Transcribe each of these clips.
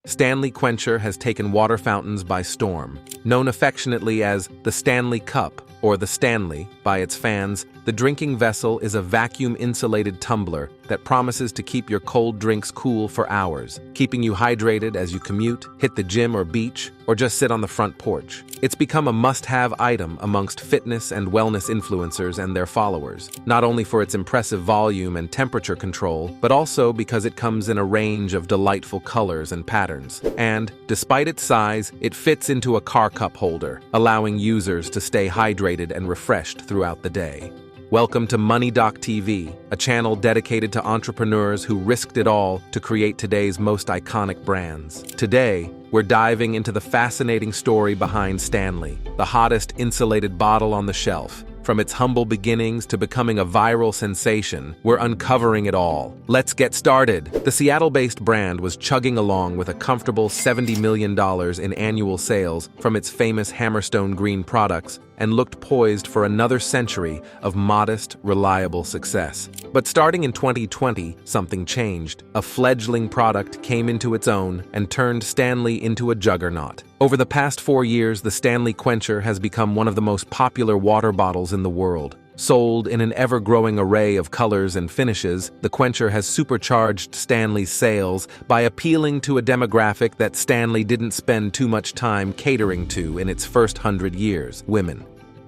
Stanley Quencher has taken water fountains by storm. Known affectionately as the Stanley Cup or the Stanley by its fans, the drinking vessel is a vacuum-insulated tumbler that promises to keep your cold drinks cool for hours, keeping you hydrated as you commute, hit the gym or beach, or just sit on the front porch. It's become a must-have item amongst fitness and wellness influencers and their followers, not only for its impressive volume and temperature control, but also because it comes in a range of delightful colors and patterns. And, despite its size, it fits into a car cup holder, allowing users to stay hydrated and refreshed throughout the day. Welcome to MoneydocuTV, a channel dedicated to entrepreneurs who risked it all to create today's most iconic brands. Today, we're diving into the fascinating story behind Stanley, the hottest insulated bottle on the shelf. From its humble beginnings to becoming a viral sensation, we're uncovering it all. Let's get started. The Seattle-based brand was chugging along with a comfortable $70 million in annual sales from its famous Hammerstone Green products and looked poised for another century of modest, reliable success. But starting in 2020, something changed. A fledgling product came into its own and turned Stanley into a juggernaut. Over the past 4 years, the Stanley Quencher has become one of the most popular water bottles in the world. Sold in an ever-growing array of colors and finishes, the Quencher has supercharged Stanley's sales by appealing to a demographic that Stanley didn't spend too much time catering to in its first 100 years: women.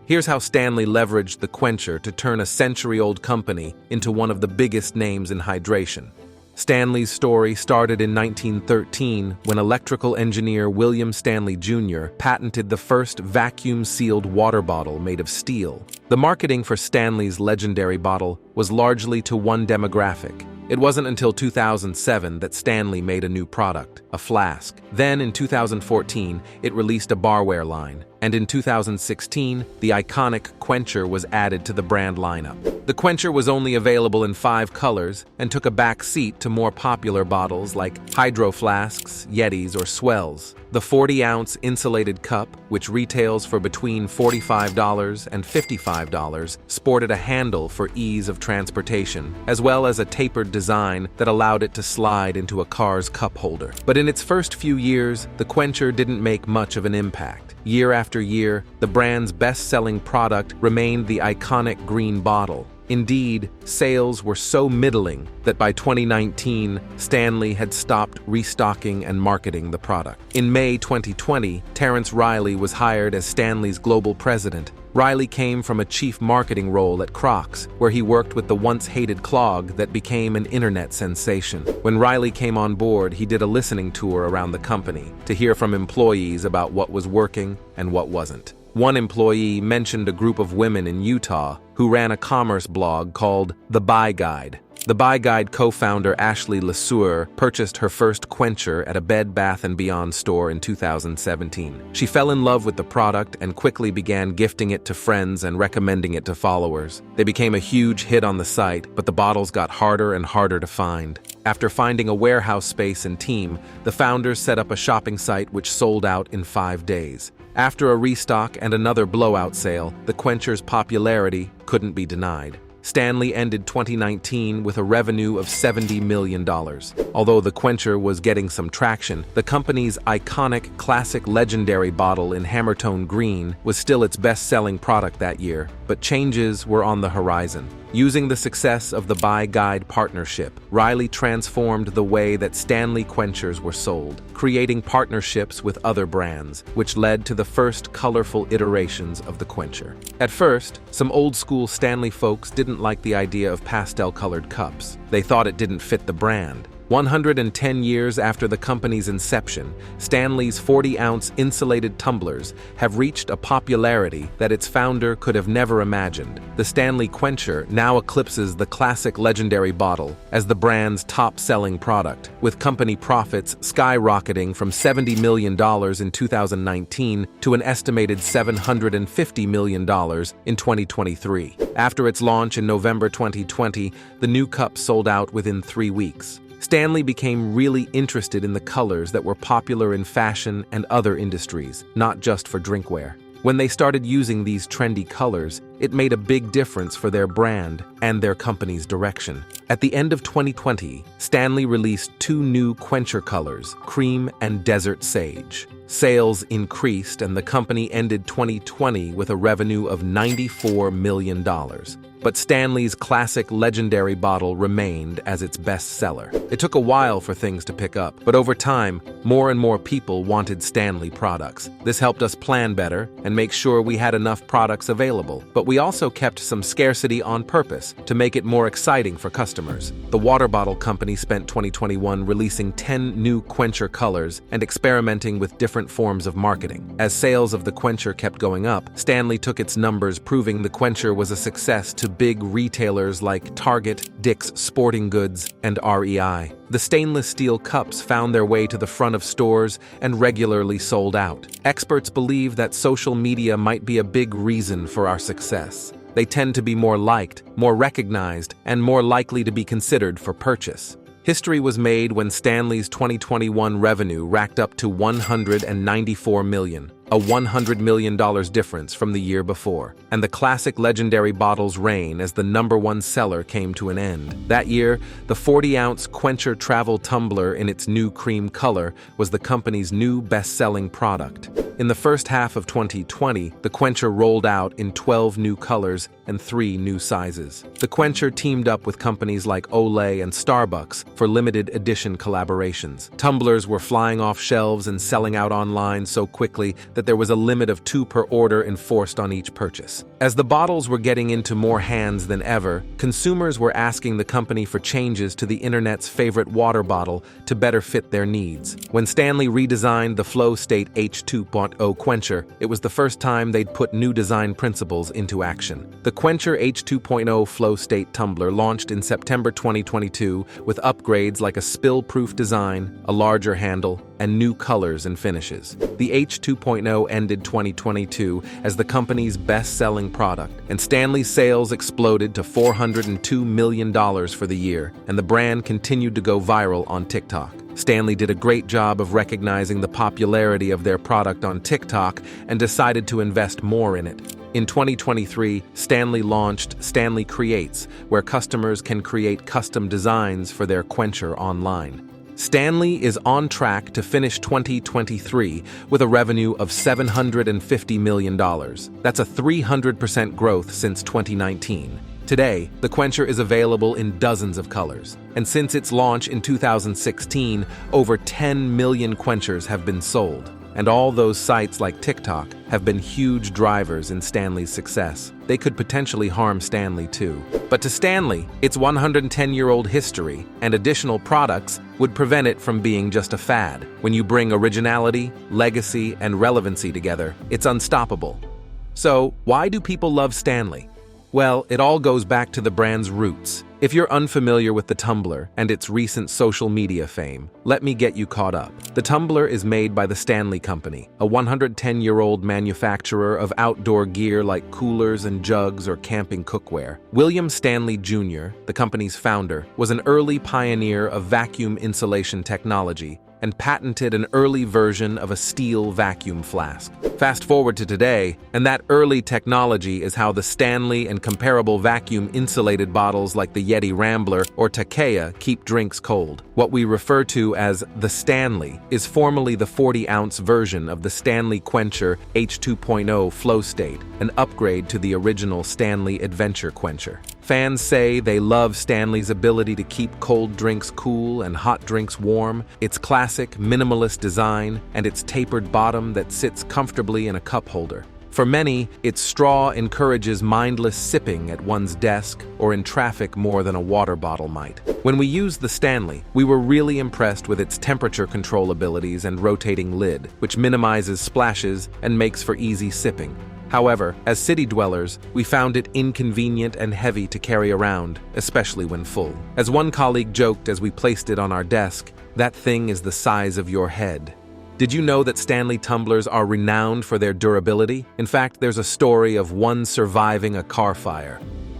Here's how Stanley leveraged the Quencher to turn a century-old company into one of the biggest names in hydration. Stanley's story started in 1913 when electrical engineer William Stanley Jr. patented the first vacuum-sealed water bottle made of steel. The marketing for Stanley's legendary bottle was largely to one demographic. It wasn't until 2007 that Stanley made a new product, a flask. Then, in 2014, it released a barware line. And in 2016, the iconic Quencher was added to the brand lineup. The Quencher was only available in 5 colors and took a back seat to more popular bottles like Hydro Flasks, Yetis, or Swells. The 40-ounce insulated cup, which retails for between $45 and $55, sported a handle for ease of transportation, as well as a tapered design that allowed it to slide into a car's cup holder. But in its first few years, the Quencher didn't make much of an impact. Year after year, the brand's best-selling product remained the iconic green bottle. Indeed, sales were so middling that by 2019, Stanley had stopped restocking and marketing the product. In May 2020, Terrence Riley was hired as Stanley's global president. Riley came from a chief marketing role at Crocs, where he worked with the once-hated clog that became an internet sensation. When Riley came on board, he did a listening tour around the company to hear from employees about what was working and what wasn't. One employee mentioned a group of women in Utah who ran a commerce blog called The Buy Guide. The Buy Guide co-founder Ashley LeSueur purchased her first Quencher at a Bed Bath & Beyond store in 2017. She fell in love with the product and quickly began gifting it to friends and recommending it to followers. They became a huge hit on the site, but the bottles got harder and harder to find. After finding a warehouse space and team, the founders set up a shopping site which sold out in 5 days. After a restock and another blowout sale, the Quencher's popularity couldn't be denied. Stanley ended 2019 with a revenue of $70 million. Although the Quencher was getting some traction, the company's iconic classic legendary bottle in Hammerstone Green was still its best-selling product that year, but changes were on the horizon. Using the success of the Buy Guide partnership, Riley transformed the way that Stanley Quenchers were sold, creating partnerships with other brands, which led to the first colorful iterations of the Quencher. At first, some old-school Stanley folks didn't like the idea of pastel-colored cups. They thought it didn't fit the brand. 110 years after the company's inception, Stanley's 40-ounce insulated tumblers have reached a popularity that its founder could have never imagined. The Stanley Quencher now eclipses the classic legendary bottle as the brand's top-selling product, with company profits skyrocketing from $70 million in 2019 to an estimated $750 million in 2023. After its launch in November 2020, the new cup sold out within 3 weeks. Stanley became really interested in the colors that were popular in fashion and other industries, not just for drinkware. When they started using these trendy colors, it made a big difference for their brand and their company's direction. At the end of 2020, Stanley released 2 new quencher colors, cream and desert sage. Sales increased and the company ended 2020 with a revenue of $94 million. But Stanley's classic legendary bottle remained as its best seller. It took a while for things to pick up, but over time, more and more people wanted Stanley products. This helped us plan better and make sure we had enough products available. But we also kept some scarcity on purpose to make it more exciting for customers. The water bottle company spent 2021 releasing 10 new quencher colors and experimenting with different forms of marketing. As sales of the quencher kept going up, Stanley took its numbers, proving the quencher was a success to big retailers like Target, Dick's Sporting Goods, and REI. The stainless steel cups found their way to the front of stores and regularly sold out. Experts believe that social media might be a big reason for our success. They tend to be more liked, more recognized, and more likely to be considered for purchase. History was made when Stanley's 2021 revenue racked up to $194 million, a $100 million difference from the year before, and the classic legendary bottle's reign as the #1 seller came to an end. That year, the 40-ounce Quencher Travel Tumbler in its new cream color was the company's new best-selling product. In the first half of 2020, the Quencher rolled out in 12 new colors and 3 new sizes. The Quencher teamed up with companies like Olay and Starbucks for limited edition collaborations. Tumblers were flying off shelves and selling out online so quickly that there was a limit of 2 per order enforced on each purchase. As the bottles were getting into more hands than ever, consumers were asking the company for changes to the internet's favorite water bottle to better fit their needs. When Stanley redesigned the Flow State H2.0 Quencher, it was the first time they'd put new design principles into action. The Quencher H2.0 Flow State Tumbler launched in September 2022 with upgrades like a spill-proof design, a larger handle, and new colors and finishes. The H2.0 ended 2022 as the company's best-selling product, and Stanley's sales exploded to $402 million for the year, and the brand continued to go viral on TikTok. Stanley did a great job of recognizing the popularity of their product on TikTok and decided to invest more in it. In 2023, Stanley launched Stanley Creates, where customers can create custom designs for their quencher online. Stanley is on track to finish 2023 with a revenue of $750 million. That's a 300% growth since 2019. Today, the Quencher is available in dozens of colors, and since its launch in 2016, over 10 million Quenchers have been sold. And all those sites like TikTok have been huge drivers in Stanley's success. They could potentially harm Stanley too. But to Stanley, its 110-year-old history and additional products would prevent it from being just a fad. When you bring originality, legacy, and relevancy together, it's unstoppable. So, why do people love Stanley? Well, it all goes back to the brand's roots. If you're unfamiliar with the tumbler and its recent social media fame, let me get you caught up. The tumbler is made by the Stanley Company, a 110-year-old manufacturer of outdoor gear like coolers and jugs or camping cookware. William Stanley Jr., the company's founder, was an early pioneer of vacuum insulation technology and patented an early version of a steel vacuum flask. Fast forward to today, and that early technology is how the Stanley and comparable vacuum-insulated bottles like the Yeti Rambler or Takea keep drinks cold. What we refer to as the Stanley is formally the 40-ounce version of the Stanley Quencher H2.0 Flow State, an upgrade to the original Stanley Adventure Quencher. Fans say they love Stanley's ability to keep cold drinks cool and hot drinks warm, its classic minimalist design, and its tapered bottom that sits comfortably in a cup holder. For many, its straw encourages mindless sipping at one's desk or in traffic more than a water bottle might. When we used the Stanley, we were really impressed with its temperature control abilities and rotating lid, which minimizes splashes and makes for easy sipping. However, as city dwellers, we found it inconvenient and heavy to carry around, especially when full. As one colleague joked as we placed it on our desk, "That thing is the size of your head." Did you know that Stanley tumblers are renowned for their durability? In fact, there's a story of one surviving a car fire.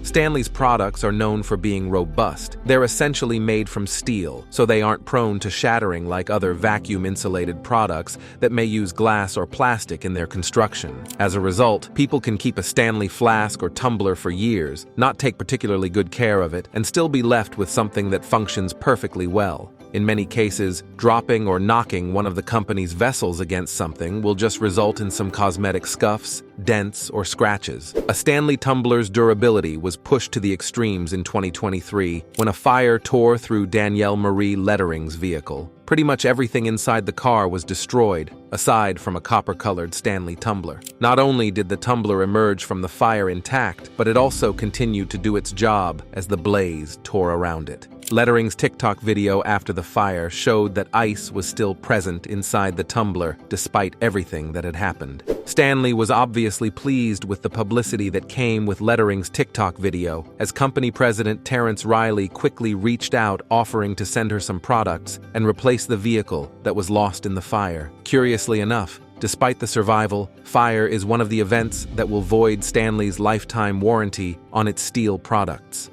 Stanley's products are known for being robust. They're essentially made from steel, so they aren't prone to shattering like other vacuum-insulated products that may use glass or plastic in their construction. As a result, people can keep a Stanley flask or tumbler for years, not take particularly good care of it, and still be left with something that functions perfectly well. In many cases, dropping or knocking one of the company's vessels against something will just result in some cosmetic scuffs, dents, or scratches. A Stanley tumbler's durability was pushed to the extremes in 2023 when a fire tore through Danielle Marie Lettering's vehicle. Pretty much everything inside the car was destroyed, aside from a copper-colored Stanley tumbler. Not only did the tumbler emerge from the fire intact, but it also continued to do its job as the blaze tore around it. Lettering's TikTok video after the fire showed that ice was still present inside the tumbler despite everything that had happened. Stanley was obviously pleased with the publicity that came with Lettering's TikTok video, as company president Terrence Riley quickly reached out offering to send her some products and replace the vehicle that was lost in the fire. Curiously enough, despite the survival, fire is one of the events that will void Stanley's lifetime warranty on its steel products.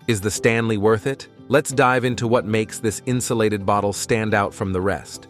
Is the Stanley worth it? Let's dive into what makes this insulated bottle stand out from the rest.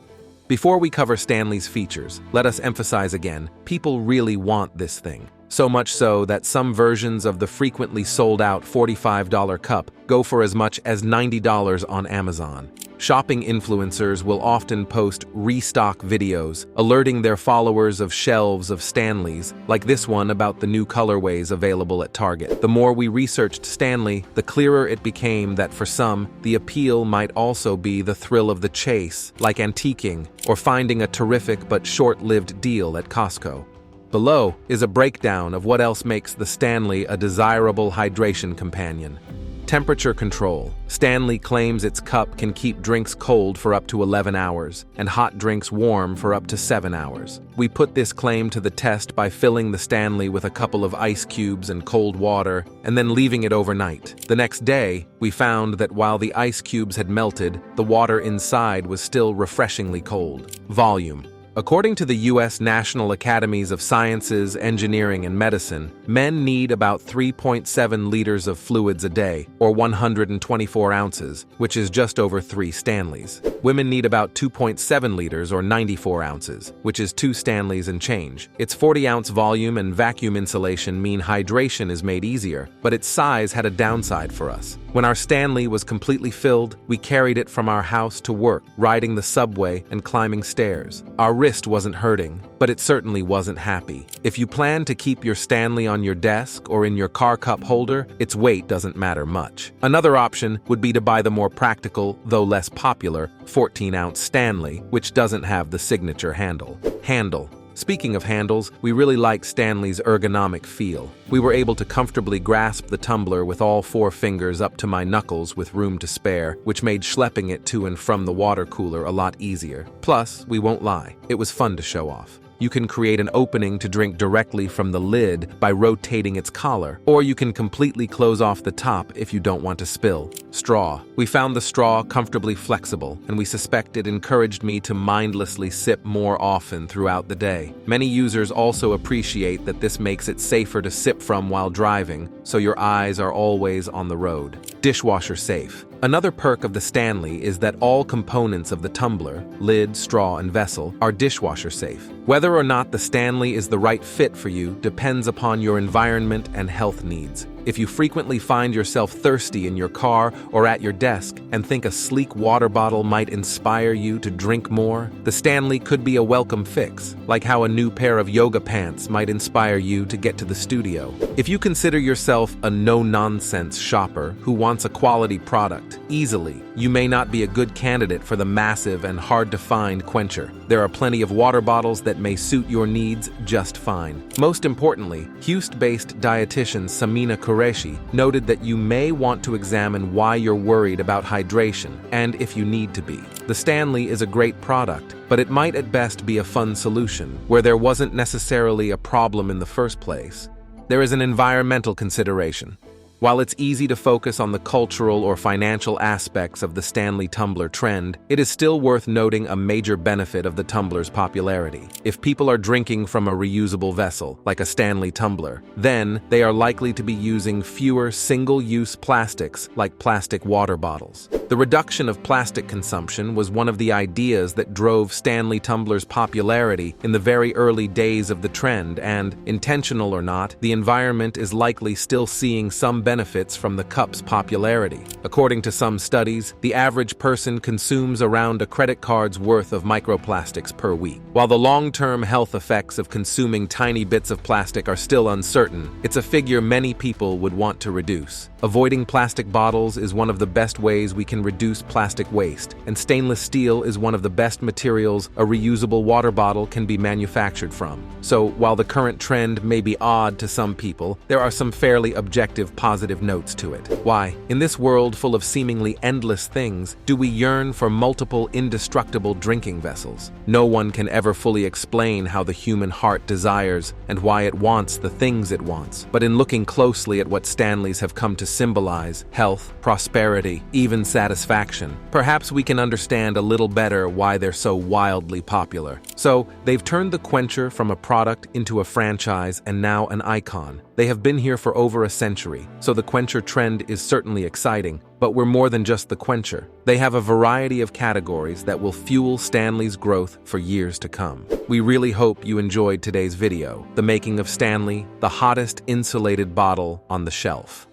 Before we cover Stanley's features, let us emphasize again, people really want this thing. So much so that some versions of the frequently sold-out $45 cup go for as much as $90 on Amazon. Shopping influencers will often post restock videos, alerting their followers of shelves of Stanleys, like this one about the new colorways available at Target. The more we researched Stanley, the clearer it became that for some, the appeal might also be the thrill of the chase, like antiquing, or finding a terrific but short-lived deal at Costco. Below is a breakdown of what else makes the Stanley a desirable hydration companion. Temperature control. Stanley claims its cup can keep drinks cold for up to 11 hours and hot drinks warm for up to 7 hours. We put this claim to the test by filling the Stanley with a couple of ice cubes and cold water and then leaving it overnight. The next day, we found that while the ice cubes had melted, the water inside was still refreshingly cold. Volume. According to the U.S. National Academies of Sciences, Engineering, and Medicine, men need about 3.7 liters of fluids a day, or 124 ounces, which is just over 3 Stanleys. Women need about 2.7 liters, or 94 ounces, which is 2 Stanleys and change. Its 40-ounce volume and vacuum insulation mean hydration is made easier, but its size had a downside for us. When our Stanley was completely filled, we carried it from our house to work, riding the subway and climbing stairs. Our wrist wasn't hurting, but it certainly wasn't happy. If you plan to keep your Stanley on your desk or in your car cup holder, its weight doesn't matter much. Another option would be to buy the more practical, though less popular, 14-ounce Stanley, which doesn't have the signature handle. Speaking of handles, we really like Stanley's ergonomic feel. We were able to comfortably grasp the tumbler with all 4 fingers up to my knuckles with room to spare, which made schlepping it to and from the water cooler a lot easier. Plus, we won't lie, it was fun to show off. You can create an opening to drink directly from the lid by rotating its collar, or you can completely close off the top if you don't want to spill. Straw. We found the straw comfortably flexible, and we suspect it encouraged me to mindlessly sip more often throughout the day. Many users also appreciate that this makes it safer to sip from while driving, so your eyes are always on the road. Dishwasher safe. Another perk of the Stanley is that all components of the tumbler, lid, straw, and vessel are dishwasher safe. Whether or not the Stanley is the right fit for you depends upon your environment and health needs. If you frequently find yourself thirsty in your car or at your desk and think a sleek water bottle might inspire you to drink more, the Stanley could be a welcome fix, like how a new pair of yoga pants might inspire you to get to the studio. If you consider yourself a no-nonsense shopper who wants a quality product easily, you may not be a good candidate for the massive and hard-to-find quencher. There are plenty of water bottles that may suit your needs just fine. Most importantly, Houston-based dietitian Samina Qureshi noted that you may want to examine why you're worried about hydration, and if you need to be. The Stanley is a great product, but it might at best be a fun solution, where there wasn't necessarily a problem in the first place. There is an environmental consideration. While it's easy to focus on the cultural or financial aspects of the Stanley tumbler trend, it is still worth noting a major benefit of the tumbler's popularity. If people are drinking from a reusable vessel, like a Stanley tumbler, then they are likely to be using fewer single-use plastics, like plastic water bottles. The reduction of plastic consumption was one of the ideas that drove Stanley tumblers' popularity in the very early days of the trend, and, intentional or not, the environment is likely still seeing some benefits from the cup's popularity. According to some studies, the average person consumes around a credit card's worth of microplastics per week. While the long-term health effects of consuming tiny bits of plastic are still uncertain, it's a figure many people would want to reduce. Avoiding plastic bottles is one of the best ways we can reduce plastic waste, and stainless steel is one of the best materials a reusable water bottle can be manufactured from. So, while the current trend may be odd to some people, there are some fairly objective positive notes to it. Why, in this world full of seemingly endless things, do we yearn for multiple indestructible drinking vessels? No one can ever fully explain how the human heart desires and why it wants the things it wants. But in looking closely at what Stanleys have come to symbolize, health, prosperity, even satisfaction, perhaps we can understand a little better why they're so wildly popular. So, they've turned the quencher from a product into a franchise and now an icon. They have been here for over a century, so the quencher trend is certainly exciting, but we're more than just the quencher. They have a variety of categories that will fuel Stanley's growth for years to come. We really hope you enjoyed today's video, the making of Stanley, the hottest insulated bottle on the shelf.